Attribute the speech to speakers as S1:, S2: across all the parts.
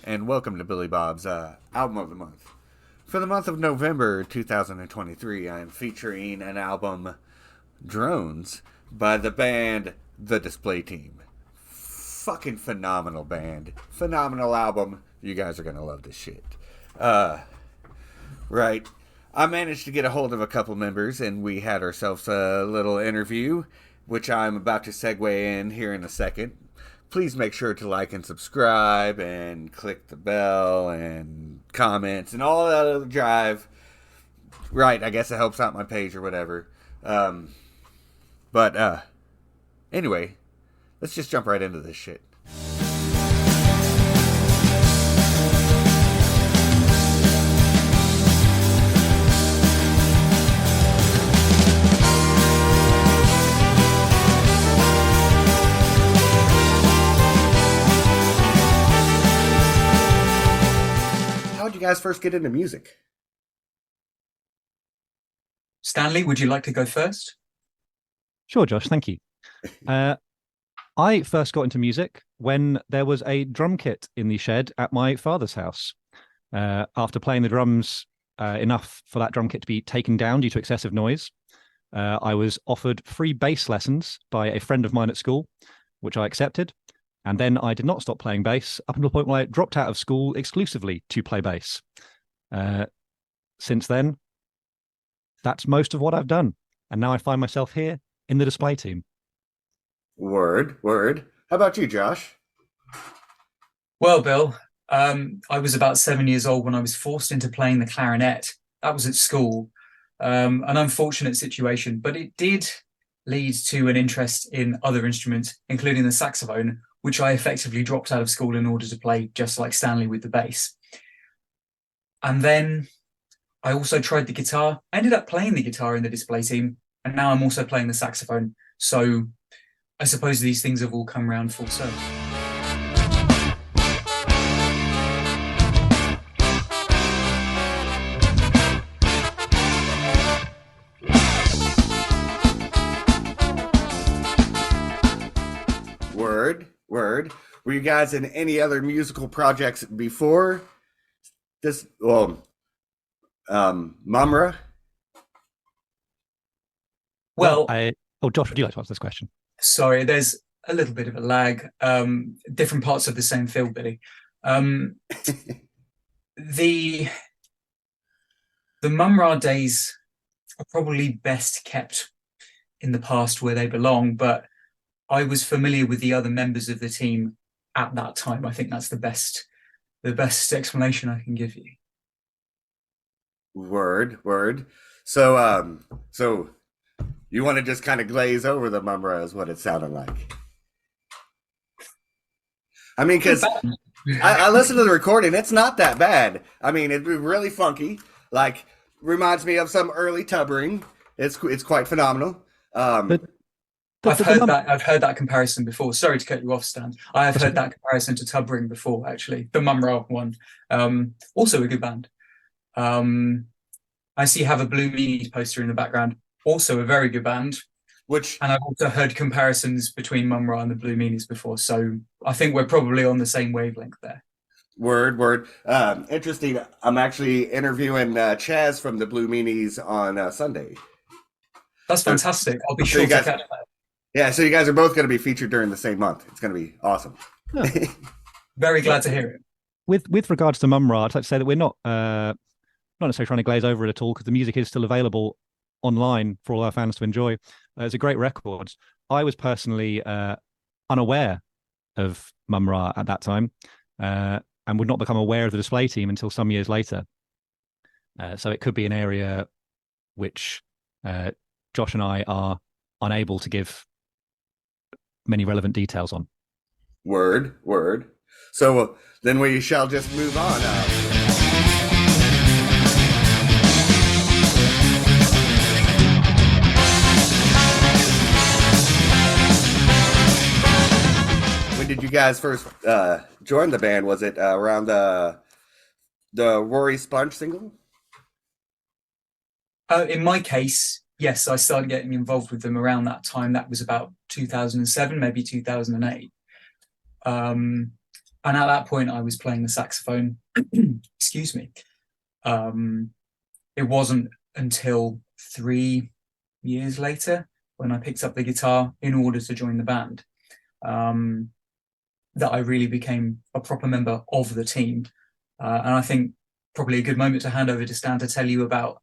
S1: and welcome to Billy Bob's Album of the Month. For the month of November 2023, I am featuring an album, Drones, by the band The Display Team. Fucking phenomenal band. Phenomenal album. You guys are going to love this shit. Right. I managed to get a hold of a couple members, and we had ourselves a little interview, which I'm about to segue in here in a second. Please make sure to like and subscribe and click the bell and comments and all that other drive. Right, I guess it helps out my page or whatever. But anyway, let's just jump right into this shit. How did you guys first get into music?
S2: Stanley, would you like to go first?
S3: Sure, Josh, thank you. I first got into music when there was a drum kit in the shed at my father's house. After playing the drums enough for that drum kit to be taken down due to excessive noise, I was offered free bass lessons by a friend of mine at school, which I accepted. And then I did not stop playing bass up until the point where I dropped out of school exclusively to play bass. Since then, that's most of what I've done. And now I find myself here in the display team.
S1: Word. How about you, Josh?
S2: Well, Bill, I was about 7 years old when I was forced into playing the clarinet. That was at school. An unfortunate situation, but it did lead to an interest in other instruments, including the saxophone, which I effectively dropped out of school in order to play just like Stanley with the bass. And then I also tried the guitar. I ended up playing the guitar in the display team, and now I'm also playing the saxophone. So I suppose these things have all come round full circle.
S1: Word. Were you guys in any other musical projects before this? Mumra?
S2: Well,
S3: Josh, would you like to answer this question?
S2: sorry, there's a little bit of a lag. Different parts of the same field, Billy. The Mumra days are probably best kept in the past where they belong, but I was familiar with the other members of the team at that time. I think that's the best explanation I can give you.
S1: Word. So you want to just kind of glaze over the Mumra is what it sounded like. I mean, because I listened to the recording. It's not that bad. I mean, it's really funky. Like, reminds me of some early tubbering. It's quite phenomenal.
S2: I've heard that comparison before. Sorry to cut you off, Stan. I have heard that comparison to Tubbring before, actually. The Mumra one. Also a good band. I see you have a Blue Meanies poster in the background. Also a very good band. And I've also heard comparisons between Mumra and the Blue Meanies before. So I think we're probably on the same wavelength there.
S1: Word. Interesting. I'm actually interviewing Chaz from the Blue Meanies on Sunday.
S2: That's fantastic. I'll be sure to catch that.
S1: Yeah, so you guys are both going to be featured during the same month. It's going to be awesome.
S3: Oh.
S2: Very glad to hear it.
S3: With regards to Mumra, I'd like to say that we're not necessarily trying to glaze over it at all, because the music is still available online for all our fans to enjoy. It's a great record. I was personally unaware of Mumra at that time, and would not become aware of the display team until some years later. So it could be an area which Josh and I are unable to give many relevant details on.
S1: Word. So then we shall just move on. When did you guys first join the band? Was it around the Rory Sponge single?
S2: In my case, yes, I started getting involved with them around that time. That was about 2007, maybe 2008. And And at that point, I was playing the saxophone. Excuse me. It wasn't until 3 years later when I picked up the guitar in order to join the band that I really became a proper member of the team. And I think probably a good moment to hand over to Stan to tell you about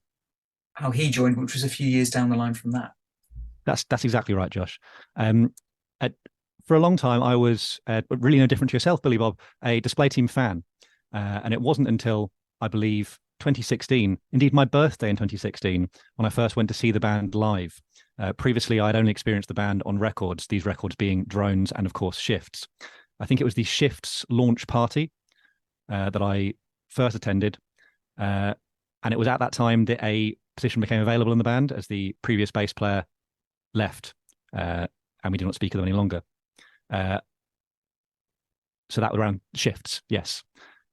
S2: how he joined, which was a few years down the line from that.
S3: That's exactly right, Josh. For a long time, I was really no different to yourself, Billy Bob, a display team fan. And it wasn't until, I believe, 2016, indeed my birthday in 2016, when I first went to see the band live. Previously, I'd only experienced the band on records, these records being Drones and, of course, Shifts. I think it was the Shifts launch party that I first attended. And it was at that time that a position became available in the band as the previous bass player left, and we did not speak of them any longer. So that was around Shifts, yes.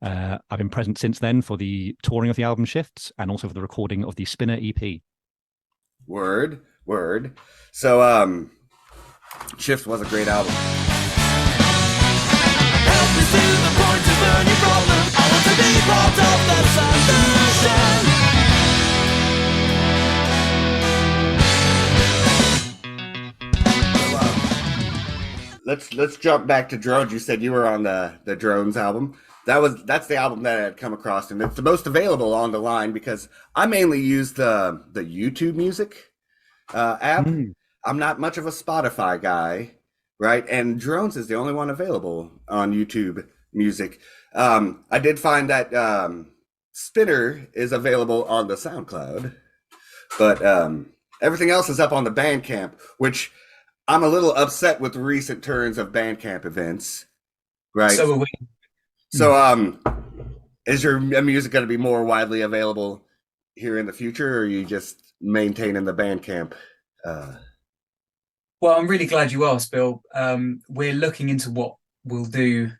S3: I've been present since then for the touring of the album Shifts and also for the recording of the Spinner EP.
S1: Word. So, Shifts was a great album.
S4: Help me to the point of any problem. I want to be part of
S1: the solution. Let's jump back to Drones. You said you were on the Drones album. That's the album that I had come across, and it's the most available on the line because I mainly use the YouTube Music app. I'm not much of a Spotify guy, right? And Drones is the only one available on YouTube Music. I did find that Spinner is available on the SoundCloud, but everything else is up on the Bandcamp, which I'm a little upset with the recent turns of Bandcamp events, right?
S2: So are we.
S1: So, is your music going to be more widely available here in the future, or are you just maintaining the Bandcamp?
S2: Well, I'm really glad you asked, Bill. We're looking into what we'll do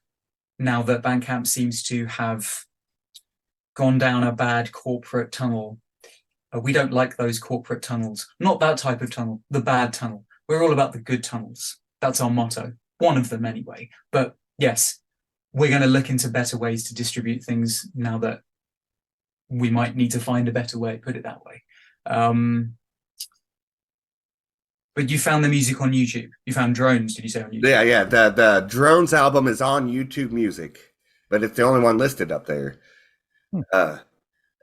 S2: now that Bandcamp seems to have gone down a bad corporate tunnel. We don't like those corporate tunnels. Not that type of tunnel, the bad tunnel. We're all about the good tunnels. That's our motto. One of them anyway. But yes, we're going to look into better ways to distribute things now that we might need to find a better way, put it that way. But you found the music on YouTube. You found Drones, did you say, on YouTube?
S1: Yeah. The Drones album is on YouTube Music, but it's the only one listed up there.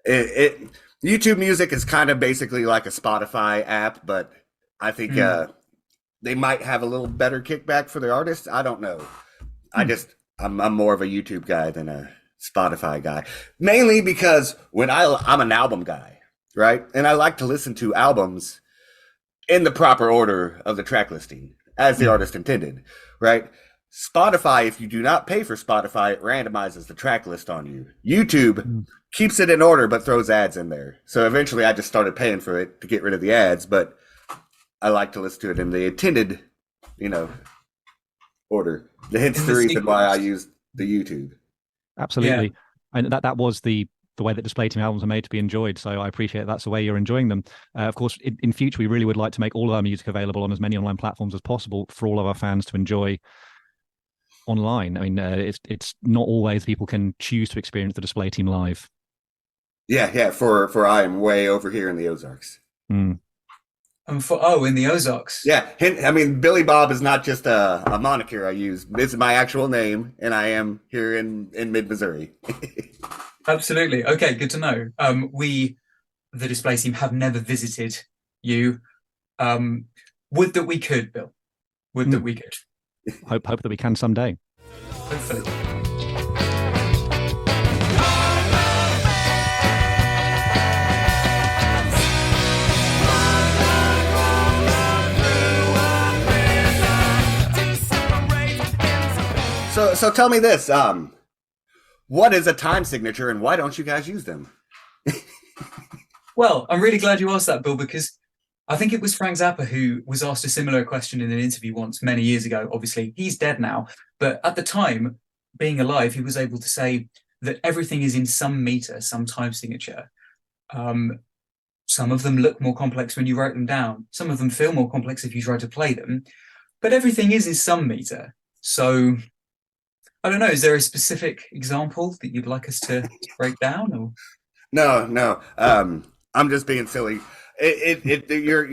S1: YouTube Music is kind of basically like a Spotify app, but I think they might have a little better kickback for the artists. I don't know. I'm more of a YouTube guy than a Spotify guy, mainly because when I'm an album guy, right? And I like to listen to albums in the proper order of the track listing as the artist intended, right? Spotify, if you do not pay for Spotify, it randomizes the track list on you. YouTube keeps it in order, but throws ads in there. So eventually I just started paying for it to get rid of the ads, but I like to listen to it in the intended, order. Hence the reason why I use the YouTube.
S3: Absolutely. Yeah. And that was the way that display team albums are made to be enjoyed. So I appreciate that's the way you're enjoying them. Of course, in future, we really would like to make all of our music available on as many online platforms as possible for all of our fans to enjoy online. I mean, it's not always people can choose to experience the display team live.
S1: Yeah. For I am way over here in the Ozarks.
S2: In the Ozarks.
S1: Yeah, I mean, Billy Bob is not just a moniker I use. This is my actual name, and I am here in mid-Missouri.
S2: Absolutely. Okay, good to know. We, the display team, have never visited you. Would that we could, Bill. Would that we could.
S3: Hope that we can someday.
S2: Hopefully.
S1: So tell me this, what is a time signature and why don't you guys use them?
S2: Well, I'm really glad you asked that, Bill, because I think it was Frank Zappa who was asked a similar question in an interview once many years ago. Obviously, he's dead now. But at the time, being alive, he was able to say that everything is in some meter, some time signature. Some of them look more complex when you write them down. Some of them feel more complex if you try to play them. But everything is in some meter. So I don't know. Is there a specific example that you'd like us to break down? Or
S1: No. I'm just being silly. You're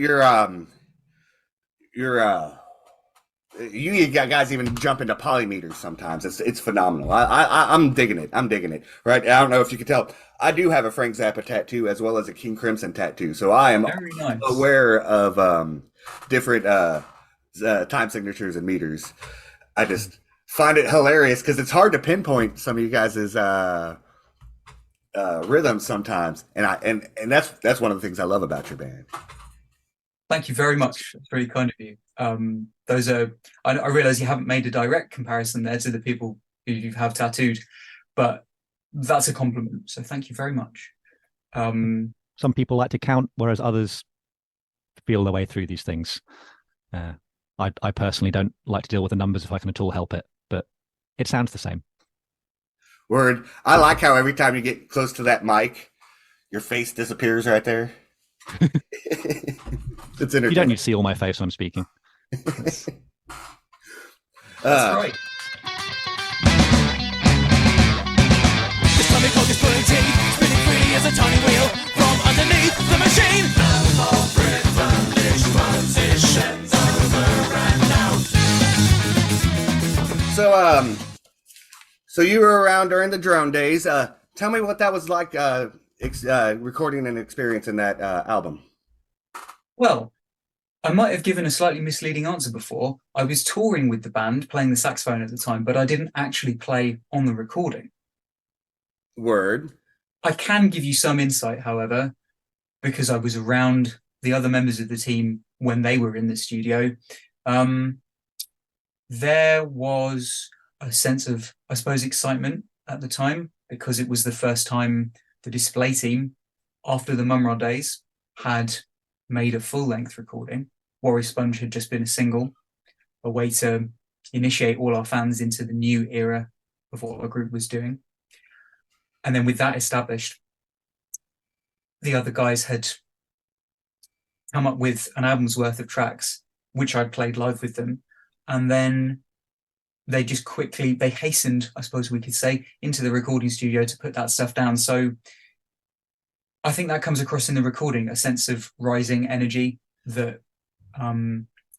S1: you guys even jump into polymeters sometimes. It's phenomenal. I'm digging it. I'm digging it. Right. I don't know if you can tell. I do have a Frank Zappa tattoo as well as a King Crimson tattoo. So I am
S2: very nice.
S1: aware of different time signatures and meters. I just find it hilarious because it's hard to pinpoint some of you guys' rhythms sometimes, and that's one of the things I love about your band.
S2: Thank you very much. That's very kind of you. Those are. I realize you haven't made a direct comparison there to the people who you have tattooed, but that's a compliment. So thank you very much.
S3: Some people like to count, whereas others feel their way through these things. I personally don't like to deal with the numbers if I can at all help it, but it sounds the same.
S1: Word. I like how every time you get close to that mic, your face disappears right there. It's entertaining.
S3: You don't need to see all my face when I'm speaking.
S2: That's right.
S4: This tummy cock is pulling teeth, spinning freely as a turning wheel from underneath the machine. No more privileged positions over and out.
S1: So you were around during the drone days. Tell me what that was like, recording and experiencing that album.
S2: Well, I might have given a slightly misleading answer before. I was touring with the band, playing the saxophone at the time, but I didn't actually play on the recording.
S1: Word.
S2: I can give you some insight, however, because I was around the other members of the team when they were in the studio. There was a sense of, I suppose, excitement at the time because it was the first time the display team, after the Mumra days, had made a full-length recording. Warrior Sponge had just been a single, a way to initiate all our fans into the new era of what our group was doing. And then with that established, the other guys had come up with an album's worth of tracks, which I played live with them. And then they just they hastened, I suppose we could say, into the recording studio to put that stuff down. So I think that comes across in the recording, a sense of rising energy that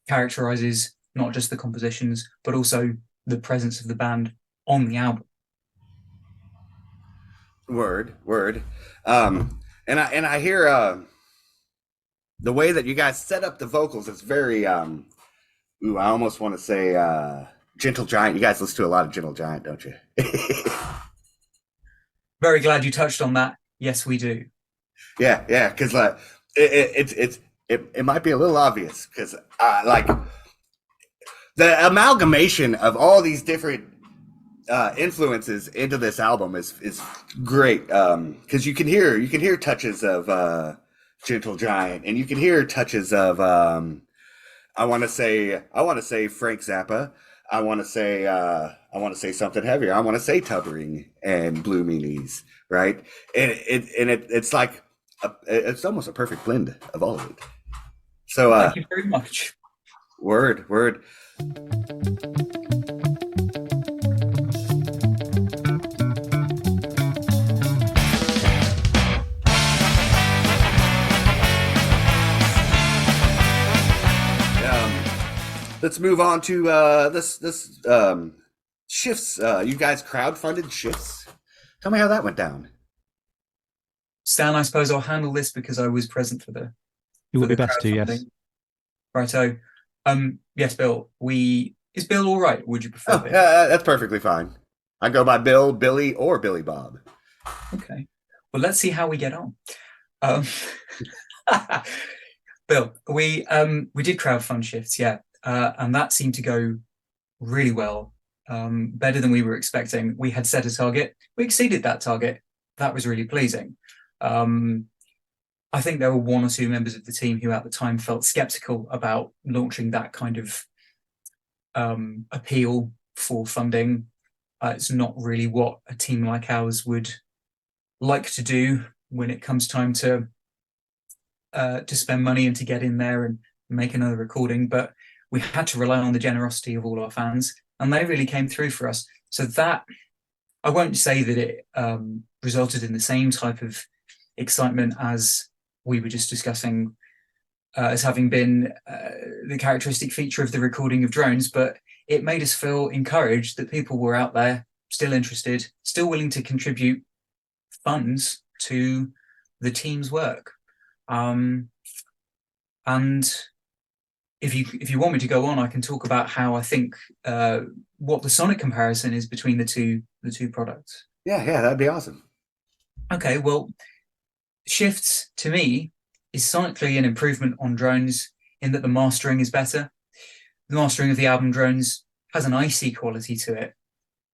S2: characterizes not just the compositions, but also the presence of the band on the album.
S1: Word. And I hear the way that you guys set up the vocals is very I almost want to say Gentle Giant. You guys listen to a lot of Gentle Giant, don't you?
S2: Very glad you touched on that. Yes, we do.
S1: Yeah, because it might be a little obvious because like the amalgamation of all these different influences into this album is great because you can hear touches of Gentle Giant and you can hear touches of I want to say Frank Zappa. I want to say something heavier. I want to say Tubbering and Blue Meanies, right? And it's like it's almost a perfect blend of all of it. So
S2: thank you very much.
S1: Word. Let's move on to this shifts. You guys crowdfunded shifts. Tell me how that went down.
S2: Stan, I suppose I'll handle this because I was present for the.
S3: It would be best to, yes.
S2: Righto. Yes, Bill. Is Bill all right? Would you prefer Bill?
S1: That's perfectly fine. I go by Bill, Billy, or Billy Bob.
S2: Okay. Well, let's see how we get on. Bill, we did crowdfund shifts, yeah, and that seemed to go really well, better than we were expecting. We had set a target. We exceeded that target. That was really pleasing. I think there were one or two members of the team who at the time felt skeptical about launching that kind of appeal for funding. It's not really what a team like ours would like to do when it comes time to spend money and to get in there and make another recording. But we had to rely on the generosity of all our fans, and they really came through for us. So that, I won't say that it resulted in the same type of excitement as we were just discussing as having been the characteristic feature of the recording of drones, but it made us feel encouraged that people were out there, still interested, still willing to contribute funds to the team's work. And if you want me to go on, I can talk about how I think what the sonic comparison is between the two products.
S1: Yeah, that'd be awesome.
S2: Okay, well, Shifts to me is sonically an improvement on Drones in that the mastering is better. The mastering of the album Drones has an icy quality to it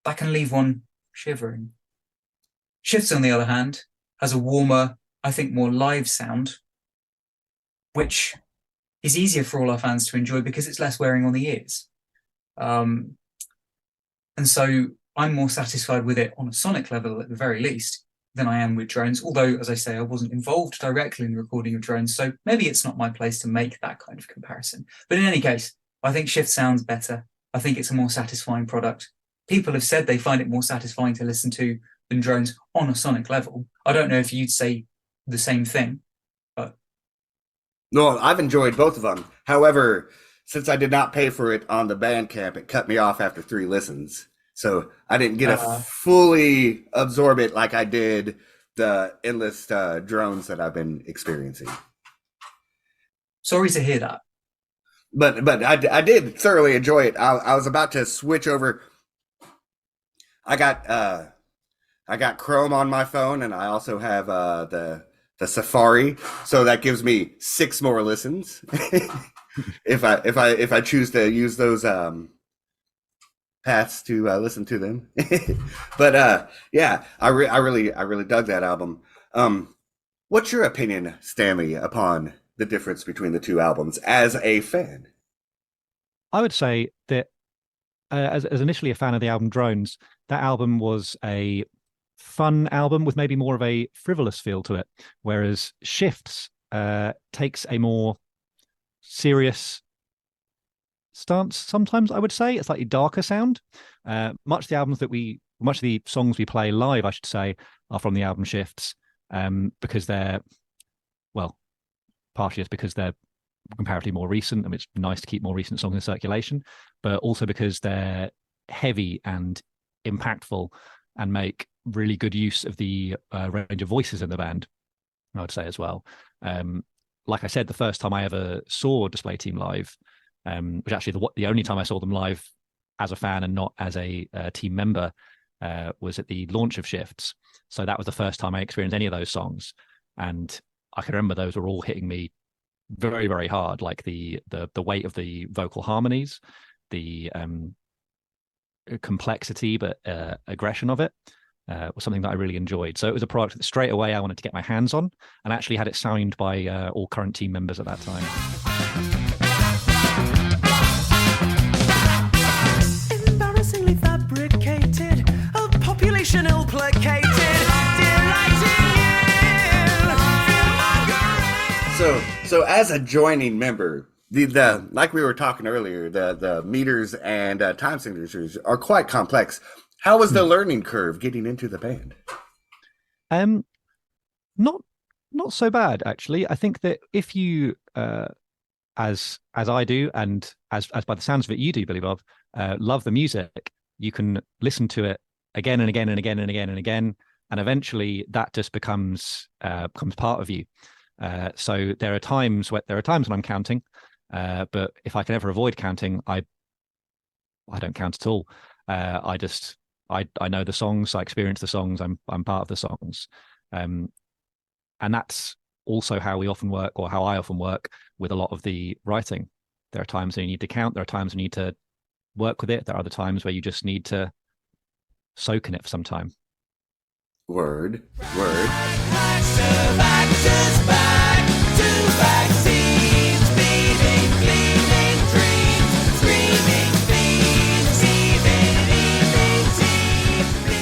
S2: that can leave one shivering. Shifts, on the other hand, has a warmer, I think more live sound, which is easier for all our fans to enjoy because it's less wearing on the ears. And so I'm more satisfied with it on a sonic level at the very least than I am with Drones, although, as I say, I wasn't involved directly in the recording of Drones, so maybe it's not my place to make that kind of comparison. But in any case, I think Shift sounds better. I think it's a more satisfying product. People have said they find it more satisfying to listen to than Drones on a sonic level. I don't know if you'd say the same thing, but...
S1: No, I've enjoyed both of them. However, since I did not pay for it on the Bandcamp, it cut me off after 3 listens. So I didn't get to fully absorb it like I did the endless drones that I've been experiencing.
S2: Sorry to hear that.
S1: But I did thoroughly enjoy it. I was about to switch over. I got Chrome on my phone, and I also have the Safari, so that gives me 6 more listens if I choose to use those paths to listen to them. But yeah, I really dug that album. What's your opinion, Stanley, upon the difference between the 2 albums as a fan?
S3: I would say that as initially a fan of the album Drones, that album was a fun album with maybe more of a frivolous feel to it, whereas Shifts takes a more serious stance sometimes. I would say a slightly darker sound. Much of the songs we play live, I should say, are from the album Shifts, because they're, well, partially it's because they're comparatively more recent, and it's nice to keep more recent songs in circulation, but also because they're heavy and impactful and make really good use of the range of voices in the band, I would say as well. Like I said, the first time I ever saw Display Team live, which actually the only time I saw them live as a fan and not as a team member, was at the launch of Shifts. So that was the first time I experienced any of those songs, and I can remember those were all hitting me very, very hard, like the weight of the vocal harmonies, the complexity but aggression of it was something that I really enjoyed. So it was a product that straight away I wanted to get my hands on, and actually had it signed by all current team members at that time.
S4: Embarrassingly fabricated, a population ill-placated, delighting you.
S1: So as a joining member, the like we were talking earlier, the meters and time signatures are quite complex. How was the learning curve getting into the band?
S3: Not so bad, actually. I think that if you as I do, and as by the sounds of it you do, Billy Bob, love the music, you can listen to it again and again and again and again and again, and eventually that just becomes part of you. So there are times when I'm counting, but if I can ever avoid counting, I don't count at all. I know the songs, I experience the songs, I'm part of the songs, and that's also how we often work, or how I often work with a lot of the writing. There are times when you need to count, there are times when you need to work with it, there are other times where you just need to soak in it for some time.
S1: Word.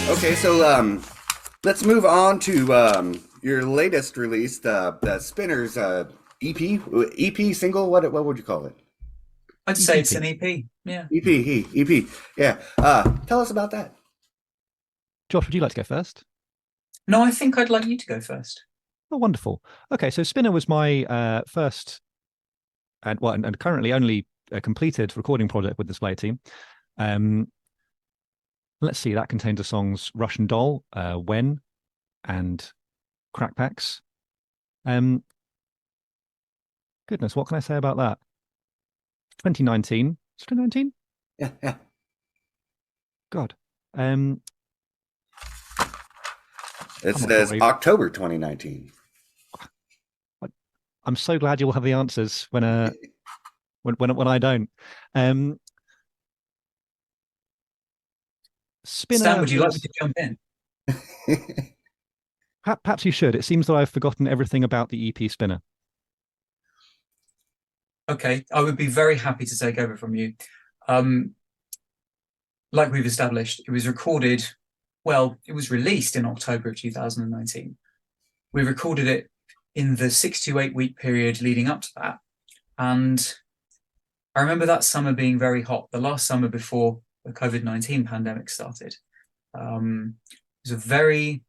S1: Okay, so let's move on to your latest release, the Spinners EP single. What would you call it?
S2: I'd say it's an EP. Yeah.
S1: EP. Yeah. Tell us about that.
S3: Josh, would you like to go first?
S2: No, I think I'd like you to go first.
S3: Oh, wonderful. Okay, so Spinner was my first and currently only completed recording project with the Display Team. Let's see, that contains the songs Russian Doll, When, and Crackpacks. Goodness, what can I say about that? 2019. It's 2019?
S1: Yeah.
S3: God.
S1: It says October 2019.
S3: I'm so glad you'll have the answers when I don't. Spinner.
S2: Stan, would you like me to jump in?
S3: Perhaps you should. It seems that I've forgotten everything about the EP Spinner.
S2: Okay, I would be very happy to take over from you. Like we've established, it was recorded, well, it was released in October of 2019. We recorded it in the 6 to 8 week period leading up to that. And I remember that summer being very hot, the last summer before the COVID-19 pandemic started. It was a very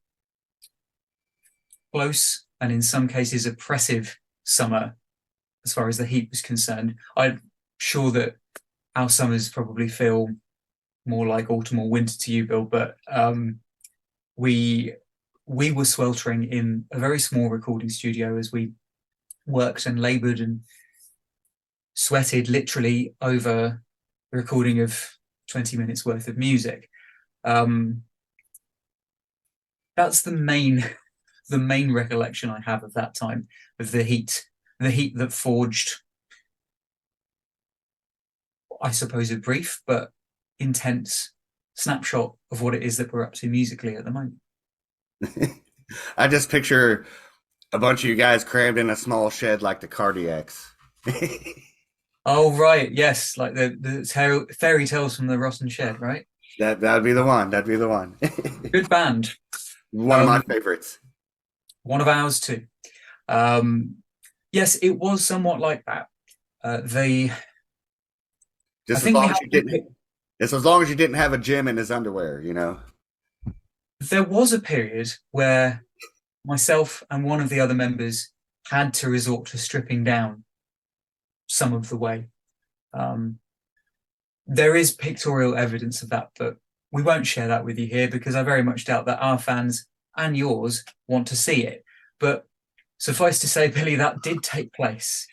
S2: close and in some cases oppressive summer as far as the heat was concerned. I'm sure that our summers probably feel more like autumn or winter to you, Bill, but we were sweltering in a very small recording studio as we worked and labored and sweated literally over the recording of 20 minutes worth of music. That's the main recollection I have of that time, of the heat that forged, I suppose, a brief but intense snapshot of what it is that we're up to musically at the moment.
S1: I just picture a bunch of you guys crammed in a small shed like the Cardiacs.
S2: Oh, right. Yes. Like the fairy tales from the Rotten Shed, right?
S1: That'd be the one. That'd be the one.
S2: Good band.
S1: One of my favorites.
S2: One of ours too. Yes, it was somewhat like that.
S1: Just as long as you didn't have a Jim in his underwear, you know.
S2: There was a period where myself and one of the other members had to resort to stripping down some of the way. There is pictorial evidence of that, but we won't share that with you here because I very much doubt that our fans and yours want to see it. But suffice to say, Billy, that did take place.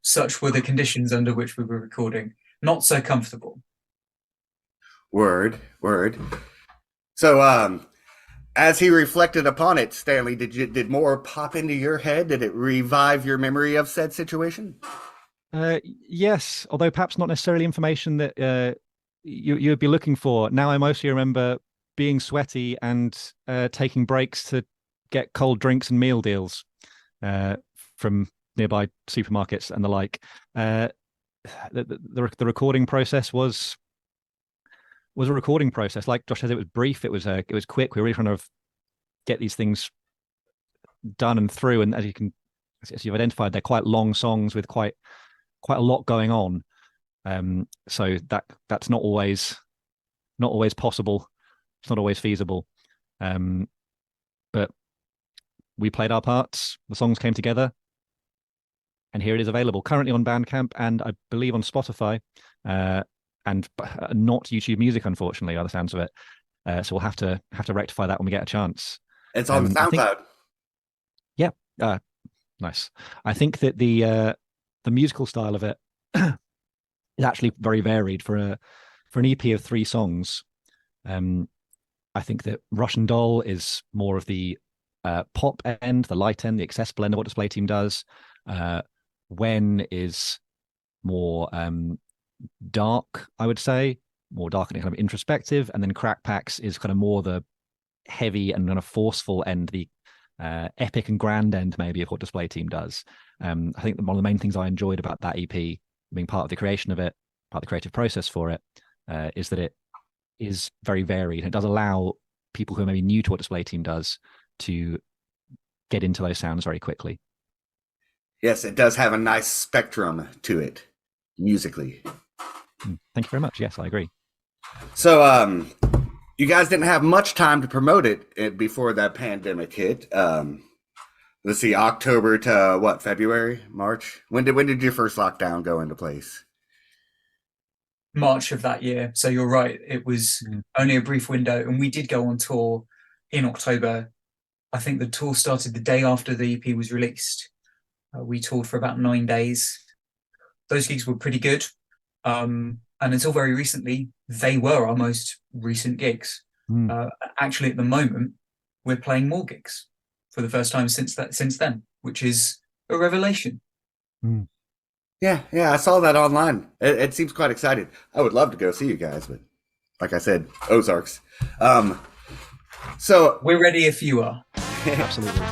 S2: Such were the conditions under which we were recording. Not so comfortable.
S1: Word. So, as he reflected upon it, Stanley, did more pop into your head? Did it revive your memory of said situation?
S3: Yes, although perhaps not necessarily information that you would be looking for. Now I mostly remember being sweaty and taking breaks to get cold drinks and meal deals from nearby supermarkets and the like. The recording process was a recording process. Like Josh said, it was brief. It was quick. We were really trying to get these things done and through. And as you've identified, they're quite long songs with quite a lot going on. So that's not always possible. It's not always feasible. But we played our parts. The songs came together. And here it is available currently on Bandcamp and I believe on Spotify, and not YouTube Music, unfortunately, by the sounds of it. So we'll have to rectify that when we get a chance.
S1: It's on SoundCloud.
S3: Yeah, nice. I think that the musical style of it is actually very varied for an EP of 3 songs. I think that Russian Doll is more of the pop end, the light end, the accessible end of what Display Team does. When is more dark, I would say, more dark and kind of introspective, and then Crackpacks is kind of more the heavy and kind of forceful end, the epic and grand end maybe of what Display Team does. I think one of the main things I enjoyed about that EP, being part of the creation of it, part of the creative process for it, is that it is very varied. It does allow people who are maybe new to what Display Team does to get into those sounds very quickly.
S1: Yes, it does have a nice spectrum to it, musically.
S3: Thank you very much. Yes, I agree.
S1: So, you guys didn't have much time to promote it before that pandemic hit. Let's see, October to what, February, March? When did your first lockdown go into place?
S2: March of that year. So you're right. It was only a brief window, and we did go on tour in October. I think the tour started the day after the EP was released. We toured for about 9 days. Those gigs were pretty good. And until very recently, they were our most recent gigs. Actually, at the moment, we're playing more gigs for the first time since then, which is a revelation.
S1: Yeah, I saw that online. It seems quite exciting. I would love to go see you guys, but like I said, Ozarks. So
S2: we're ready if you are.
S3: Absolutely.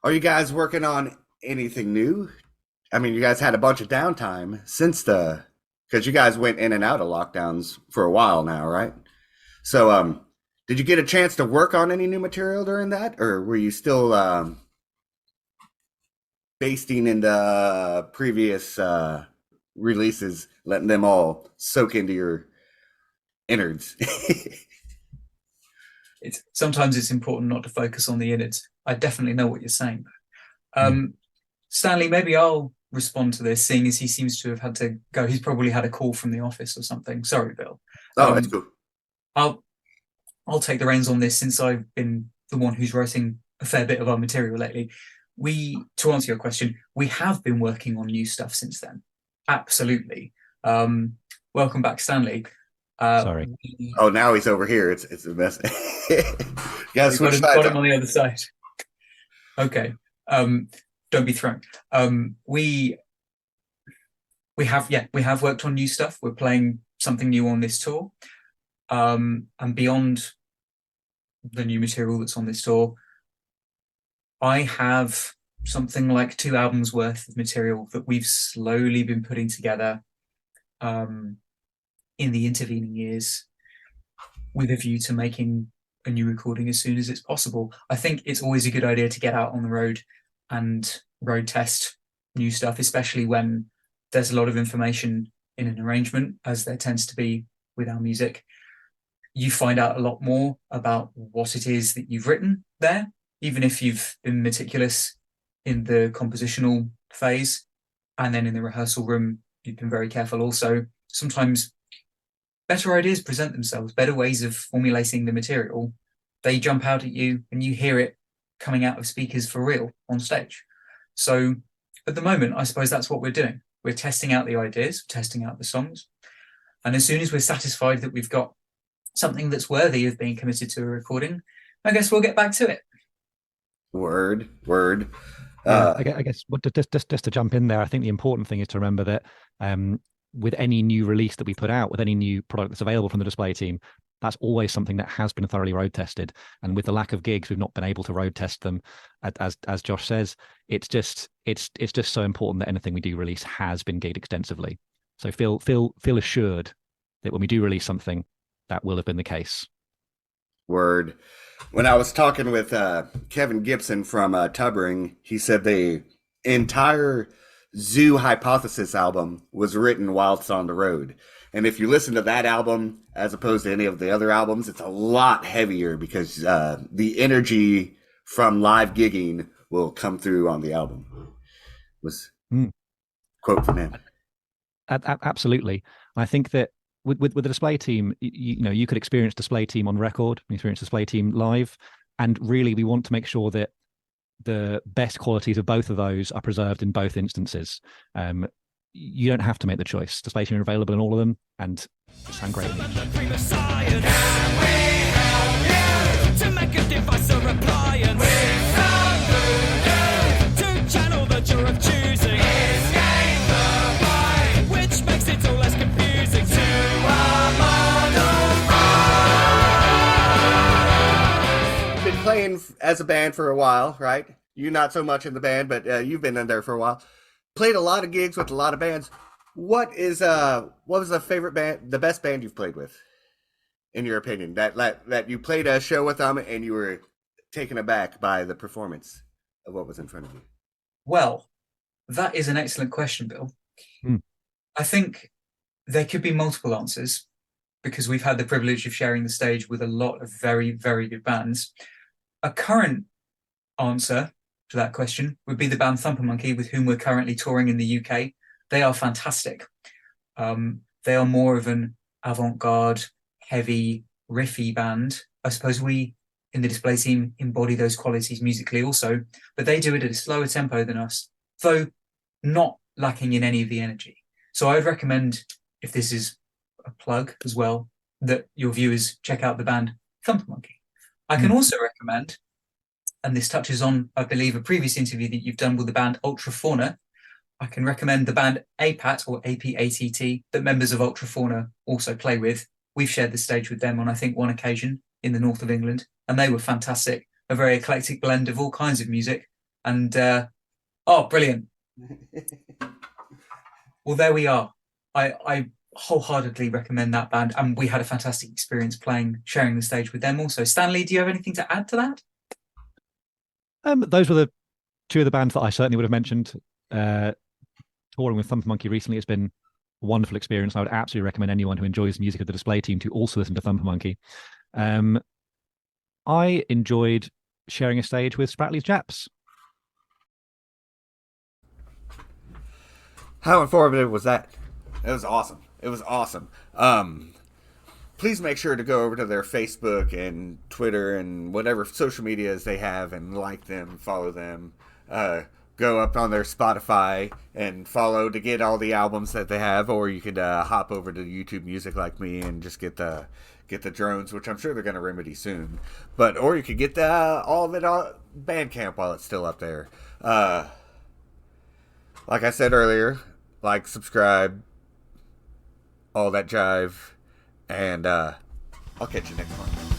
S1: Are you guys working on anything new? I mean, you guys had a bunch of downtime since because you guys went in and out of lockdowns for a while now, right? So, did you get a chance to work on any new material during that, or were you still basting in the previous releases, letting them all soak into your innards?
S2: Sometimes it's important not to focus on the innards. I definitely know what you're saying. Stanley, maybe I'll respond to this, seeing as he seems to have had to go. He's probably had a call from the office or something. Sorry, Bill.
S1: Oh, that's cool.
S2: I'll take the reins on this, since I've been the one who's writing a fair bit of our material lately. To answer your question, we have been working on new stuff since then. Absolutely. Welcome back, Stanley.
S3: Sorry.
S1: Oh, now he's over here. It's a mess.
S2: Got him on the other side. Okay. Don't be thrown. We have worked on new stuff. We're playing something new on this tour. And beyond the new material that's on this tour, I have something like 2 albums worth of material that we've slowly been putting together in the intervening years, with a view to making a new recording as soon as it's possible. I think it's always a good idea to get out on the road and road test new stuff, especially when there's a lot of information in an arrangement, as there tends to be with our music. You find out a lot more about what it is that you've written there, even if you've been meticulous in the compositional phase, and then in the rehearsal room, you've been very careful also. Sometimes better ideas present themselves, better ways of formulating the material. They jump out at you and you hear it coming out of speakers for real on stage. So at the moment, I suppose that's what we're doing. We're testing out the ideas, testing out the songs. And as soon as we're satisfied that we've got something that's worthy of being committed to a recording, I guess we'll get back to it.
S1: Word.
S3: I guess just to jump in there, I think the important thing is to remember that with any new release that we put out, with any new product that's available from the display team, that's always something that has been thoroughly road tested. And with the lack of gigs, we've not been able to road test them. As Josh says, it's just so important that anything we do release has been gigged extensively. So feel assured that when we do release something, that will have been the case.
S1: Word. When I was talking with Kevin Gibson from Tubbering, he said the entire Zoo Hypothesis album was written whilst on the road. And if you listen to that album as opposed to any of the other albums, it's a lot heavier because the energy from live gigging will come through on the album. Was quote from him.
S3: Absolutely. I think that with the display team, you could experience display team on record, experience display team live, and really we want to make sure that the best qualities of both of those are preserved in both instances. You don't have to make the choice. Display team are available in all of them and sound great.
S4: To make a device or appliance to channel the joy of choosing, which makes it all less confusing to our model.
S1: Been playing as a band for a while, right? You not so much in the band, but you've been in there for a while. Played a lot of gigs with a lot of bands. What was the favorite band, the best band you've played with? in your opinion? That you played a show with them and you were taken aback by the performance of what was in front of you.
S2: Well, that is an excellent question, Bill.
S3: Hmm.
S2: I think there could be multiple answers because we've had the privilege of sharing the stage with a lot of very, very good bands. A current answer to that question would be the band Thumper Monkey, with whom we're currently touring in the UK. They are fantastic. They are more of an avant-garde, heavy, riffy band. I suppose we, in the display team, embody those qualities musically also, but they do it at a slower tempo than us, though not lacking in any of the energy. So I would recommend, if this is a plug as well, that your viewers check out the band Thumper Monkey. I can also recommend, and this touches on, I believe, a previous interview that you've done with the band Ultrafauna, I can recommend the band APAT, or APATT, that members of Ultrafauna also play with. We've shared the stage with them on, I think, one occasion in the north of England, and they were fantastic. A very eclectic blend of all kinds of music. And, brilliant. Well, there we are. I wholeheartly recommend that band, and we had a fantastic experience sharing the stage with them also. Stanley, do you have anything to add to that?
S3: Those were the two of the bands that I certainly would have mentioned. Touring with Thumper Monkey recently has been a wonderful experience. I would absolutely recommend anyone who enjoys the music of the display team to also listen to Thumper Monkey. I enjoyed sharing a stage with Spratley's Japs.
S1: How informative was that? It was awesome. It was awesome. Please make sure to go over to their Facebook and Twitter and whatever social medias they have and like them, follow them. Go up on their Spotify and follow to get all the albums that they have, or you could hop over to YouTube Music like me and just get the drones, which I'm sure they're going to remedy soon. Or you could get all of it on Bandcamp while it's still up there. Like I said earlier, like, subscribe, all that jive, and I'll catch you next month.